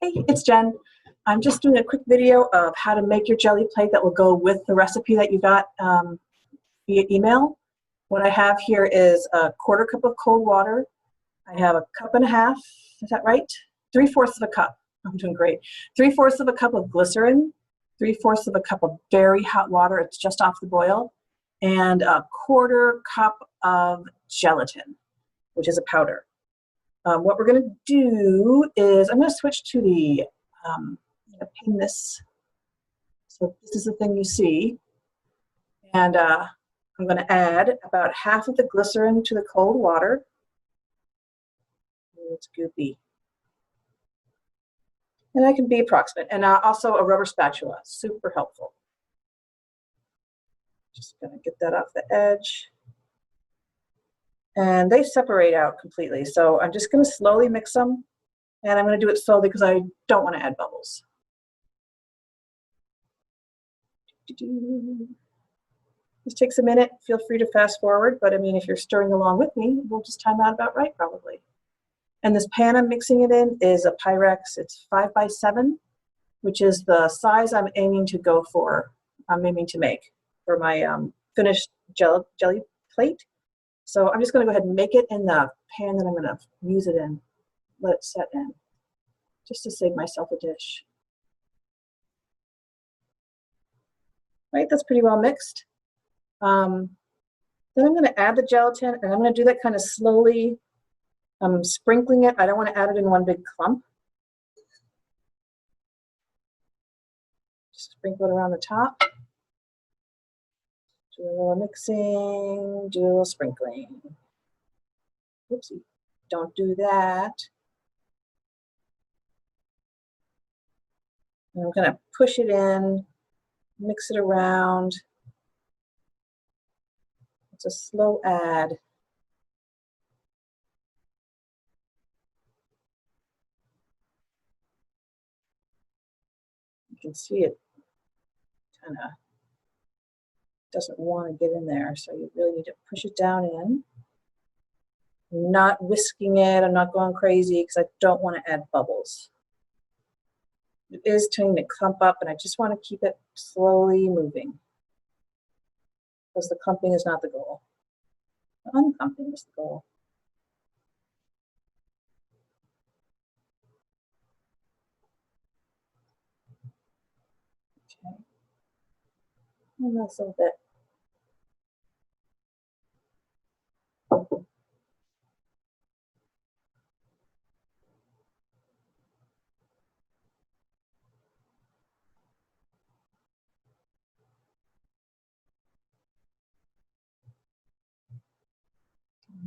Hey, it's Jen. I'm just doing a quick video of how to make your jelly plate that will go with the recipe that you got via email. What I have here is a quarter cup of cold water. I have a cup and a half, is that right? 3/4 of a cup. I'm doing great. 3/4 of a cup of glycerin, 3/4 of a cup of very hot water, it's just off the boil, and a quarter cup of gelatin, which is a powder. What we're going to do is I'm going to switch to the I'm going to pin this. So this is the thing you see. And I'm going to add about half of the glycerin to the cold water. It's goopy. And I can be approximate. And also a rubber spatula, super helpful. Just going to get that off the edge. And they separate out completely. So I'm just going to slowly mix them. And I'm going to do it slowly because I don't want to add bubbles. This takes a minute. Feel free to fast forward. But I mean, if you're stirring along with me, we'll just time out about right probably. And this pan I'm mixing it in is a Pyrex. It's 5x7, which is the size I'm aiming to go for. I'm aiming to make for my finished jelly plate. So I'm just going to go ahead and make it in the pan that I'm going to use it in. Let it set in, just to save myself a dish. Right, that's pretty well mixed. Then I'm going to add the gelatin, and I'm going to do that kind of slowly. I'm sprinkling it. I don't want to add it in one big clump. Just sprinkle it around the top. Do a little mixing, do a little sprinkling. Oopsie, don't do that. And I'm going to push it in, mix it around. It's a slow add. You can see it kind of doesn't want to get in there, so you really need to push it down in. I'm not whisking it, I'm not going crazy because I don't want to add bubbles. It is tending to clump up, and I just want to keep it slowly moving because the clumping is not the goal. The unclumping is the goal. Okay. And that's a little bit.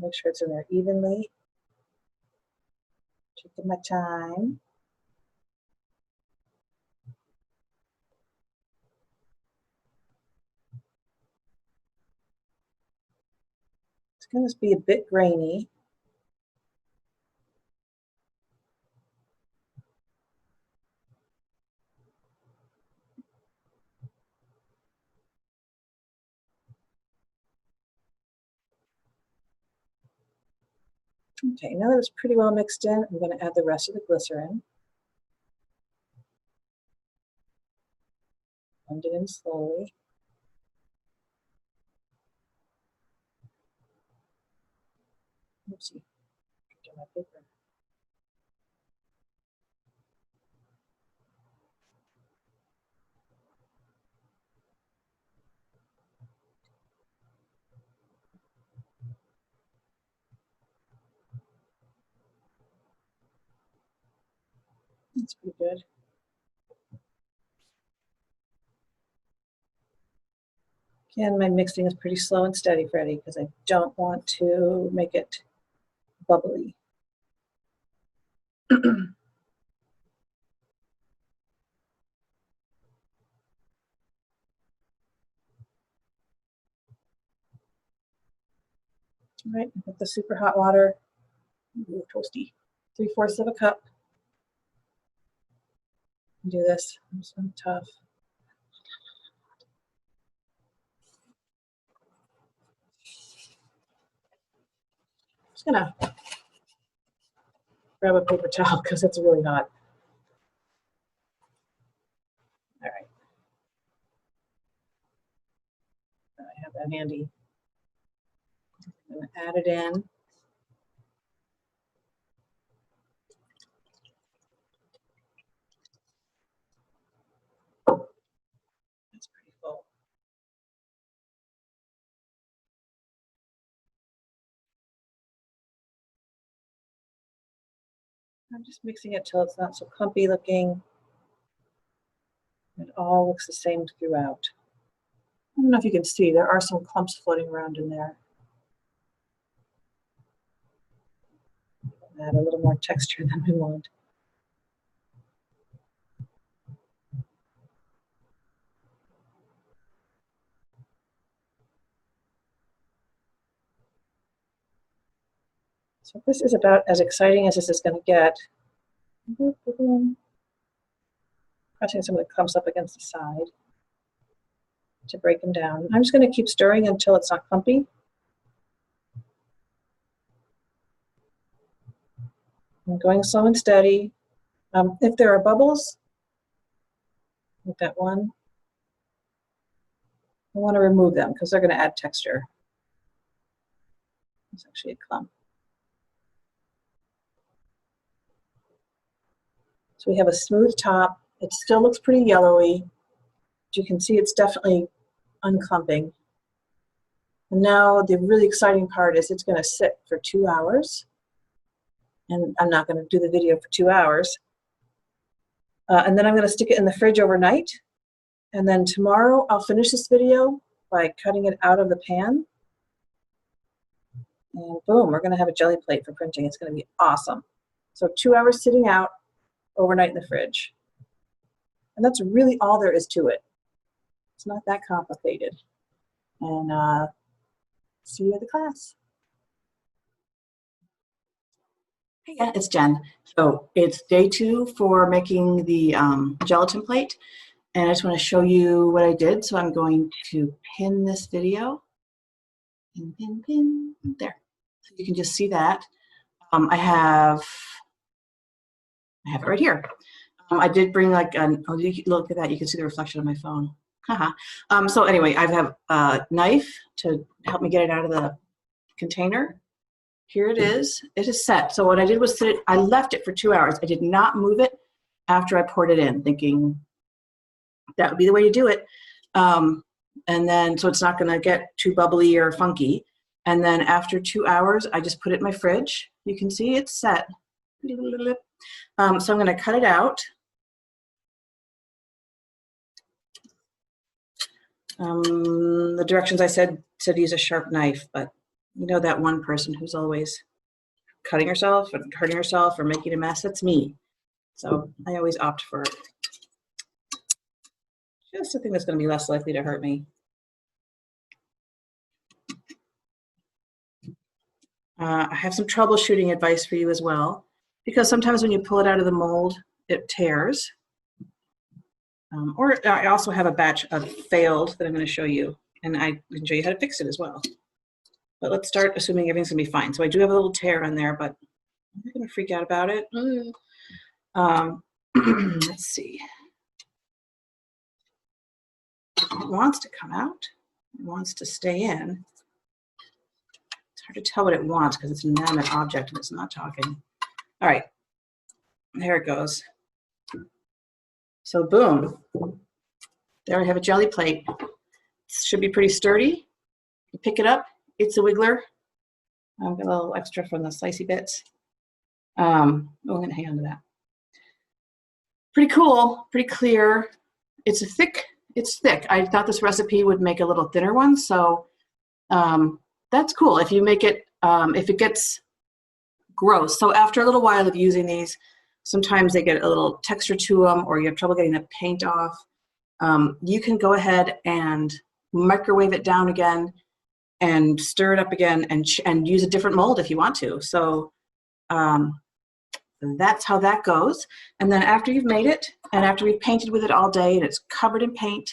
Make sure it's in there evenly. Taking my time. It's going to be a bit grainy. Okay, now that it's pretty well mixed in, I'm going to add the rest of the glycerin. Blend it in slowly. Oopsie, get my paper. That's pretty good. Again, my mixing is pretty slow and steady, Freddie, because I don't want to make it bubbly. All right, with the super hot water, ooh, toasty, 3/4 of a cup. Do this, it's so tough. Just gonna grab a paper towel because it's really hot. that handy. I'm going to add it in. That's pretty full. I'm just mixing it till it's not so clumpy looking. It all looks the same throughout. I don't know if you can see, there are some clumps floating around in there. Add a little more texture than we want. So this is about as exciting as this is going to get. Pressing some of the clumps up against the side to break them down. I'm just going to keep stirring until it's not clumpy. I'm going slow and steady. If there are bubbles, like that one, I want to remove them because they're going to add texture. It's actually a clump. So we have a smooth top. It still looks pretty yellowy. But you can see it's definitely unclumping. And now the really exciting part is it's going to sit for 2 hours. And I'm not going to do the video for 2 hours. And then I'm going to stick it in the fridge overnight. And then tomorrow I'll finish this video by cutting it out of the pan. And boom, we're going to have a jelly plate for printing. It's going to be awesome. So 2 hours sitting out overnight in the fridge. And that's really all there is to it. It's not that complicated. And see you at the class. Hey, yeah, it's Jen. So it's day 2 for making the gelatin plate. And I just want to show you what I did. So I'm going to pin this video. Pin, pin, pin, there. So you can just see that. I have it right here. I did bring like an, oh, look at that. You can see the reflection of my phone. So anyway, I have a knife to help me get it out of the container. Here it is. It is set. So what I did was I left it for 2 hours. I did not move it after I poured it in, thinking that would be the way to do it. And then, so it's not going to get too bubbly or funky. And then after 2 hours, I just put it in my fridge. You can see it's set. So I'm going to cut it out. The directions I said use a sharp knife, but you know that one person who's always cutting herself and hurting herself or making a mess, that's me. So I always opt for just a thing that's going to be less likely to hurt me. I have some troubleshooting advice for you as well, because sometimes when you pull it out of the mold, it tears. Or I also have a batch of failed that I'm going to show you, and I can show you how to fix it as well. But let's start assuming everything's going to be fine. So I do have a little tear in there, but I'm not going to freak out about it. Let's see. It wants to come out. It wants to stay in. It's hard to tell what it wants because it's an inanimate object and it's not talking. All right, there it goes. So boom, there I have a jelly plate. It should be pretty sturdy. You pick it up, it's a wiggler. I've got a little extra from the slicey bits. I'm gonna hang on to that. Pretty cool, pretty clear. It's thick. I thought this recipe would make a little thinner one, so that's cool. If you make it, if it gets gross. So after a little while of using these, sometimes they get a little texture to them or you have trouble getting the paint off. You can go ahead and microwave it down again and stir it up again and use a different mold if you want to. So that's how that goes. And then after you've made it and after we've painted with it all day and it's covered in paint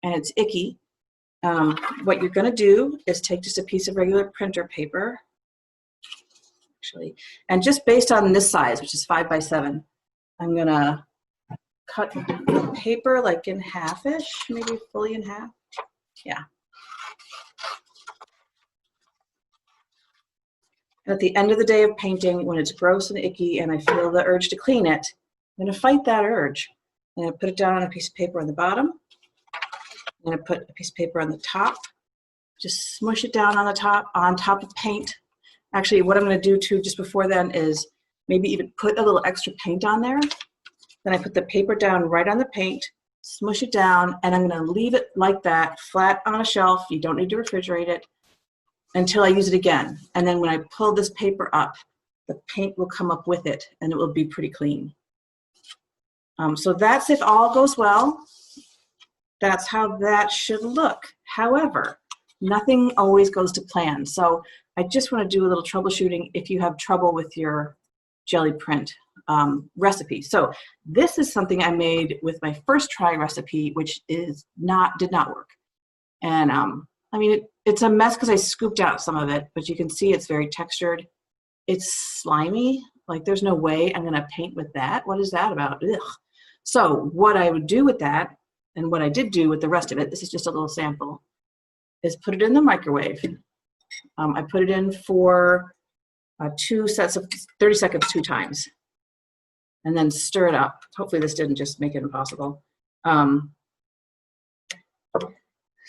and it's icky, what you're going to do is take just a piece of regular printer paper, actually, and just based on this size, which is 5 by 7, I'm going to cut the paper like in half-ish, maybe fully in half. Yeah. At the end of the day of painting, when it's gross and icky and I feel the urge to clean it, I'm going to fight that urge. I'm going to put it down on a piece of paper on the bottom. I'm going to put a piece of paper on the top. Just smush it down on top of paint. Actually, what I'm going to do too just before then is maybe even put a little extra paint on there. Then I put the paper down right on the paint, smush it down, and I'm going to leave it like that, flat on a shelf. You don't need to refrigerate it until I use it again. And then when I pull this paper up, the paint will come up with it and it will be pretty clean. So that's if all goes well. That's how that should look. However, nothing always goes to plan. So I just want to do a little troubleshooting if you have trouble with your jelly print recipe. So this is something I made with my first try recipe, which did not work. And I mean, it's a mess because I scooped out some of it, but you can see it's very textured. It's slimy. Like there's no way I'm going to paint with that. What is that about? Ugh. So what I would do with that, and what I did do with the rest of it, this is just a little sample, is put it in the microwave. I put it in for 2 sets of 30 seconds 2 times, and then stir it up. Hopefully this didn't just make it impossible.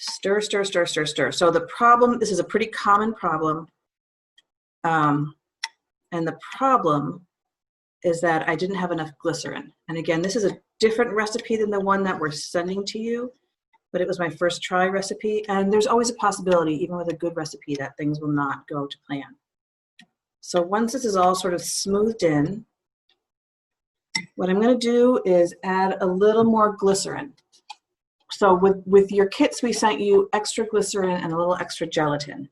Stir, stir, stir, stir, stir. So the problem, this is a pretty common problem, and the problem is that I didn't have enough glycerin. And again, this is a different recipe than the one that we're sending to you, but it was my first try recipe, and there's always a possibility, even with a good recipe, that things will not go to plan. So once this is all sort of smoothed in, what I'm going to do is add a little more glycerin. So with your kits, we sent you extra glycerin and a little extra gelatin.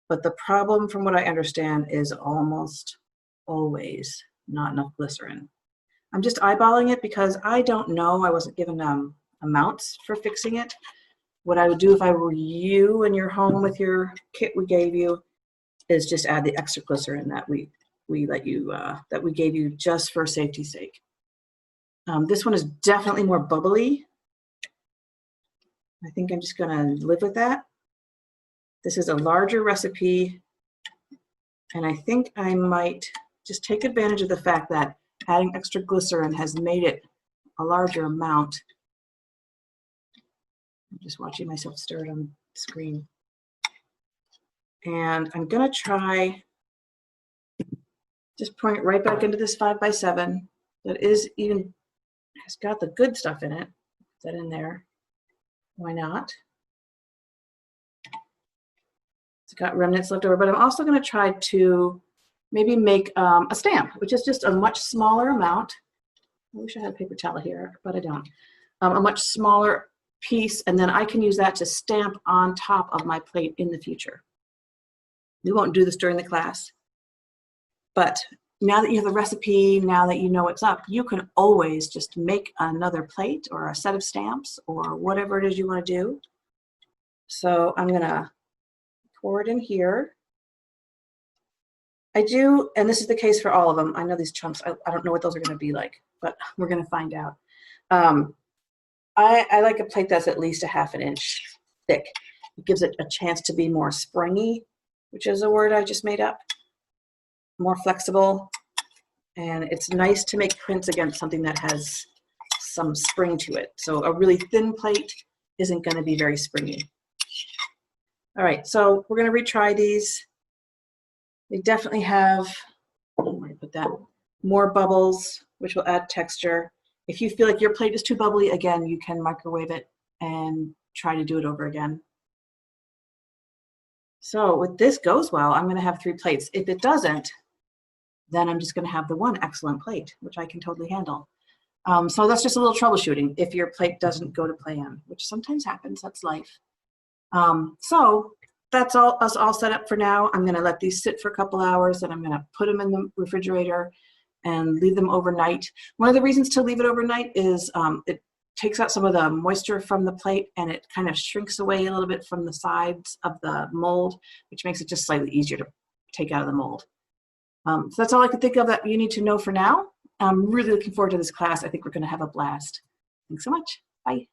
But the problem, from what I understand, is almost always not enough glycerin. I'm just eyeballing it because I don't know. I wasn't given amounts for fixing it. What I would do if I were you and you're home with your kit we gave you is just add the extra glycerin that we gave you just for safety's sake. This one is definitely more bubbly. I think I'm just going to live with that. This is a larger recipe, and I think I might just take advantage of the fact that adding extra glycerin has made it a larger amount. I'm just watching myself stir it on the screen. And I'm going to try just pouring it right back into this 5x7 that has got the good stuff in it. Put that in there. Why not? It's got remnants left over, but I'm also going to try to maybe make a stamp, which is just a much smaller amount. I wish I had a paper towel here, but I don't. A much smaller piece, and then I can use that to stamp on top of my plate in the future. We won't do this during the class, but now that you have the recipe, now that you know what's up, you can always just make another plate or a set of stamps or whatever it is you want to do. So I'm going to pour it in here. I do, and this is the case for all of them. I know these chunks, I don't know what those are going to be like, but we're going to find out. I like a plate that's at least a ½ an inch thick. It gives it a chance to be more springy, which is a word I just made up. More flexible, and it's nice to make prints against something that has some spring to it. So a really thin plate isn't going to be very springy. All right, so we're going to retry these. They definitely have, where do I put that? More bubbles, which will add texture. If you feel like your plate is too bubbly, again, you can microwave it and try to do it over again. So if this goes well, I'm going to have 3 plates. If it doesn't, then I'm just going to have the one excellent plate, which I can totally handle. So that's just a little troubleshooting if your plate doesn't go to plan, which sometimes happens. That's life. So that's us all set up for now. I'm going to let these sit for a couple hours, and I'm going to put them in the refrigerator and leave them overnight. One of the reasons to leave it overnight is it takes out some of the moisture from the plate, and it kind of shrinks away a little bit from the sides of the mold, which makes it just slightly easier to take out of the mold. So that's all I can think of that you need to know for now. I'm really looking forward to this class. I think we're going to have a blast. Thanks so much. Bye.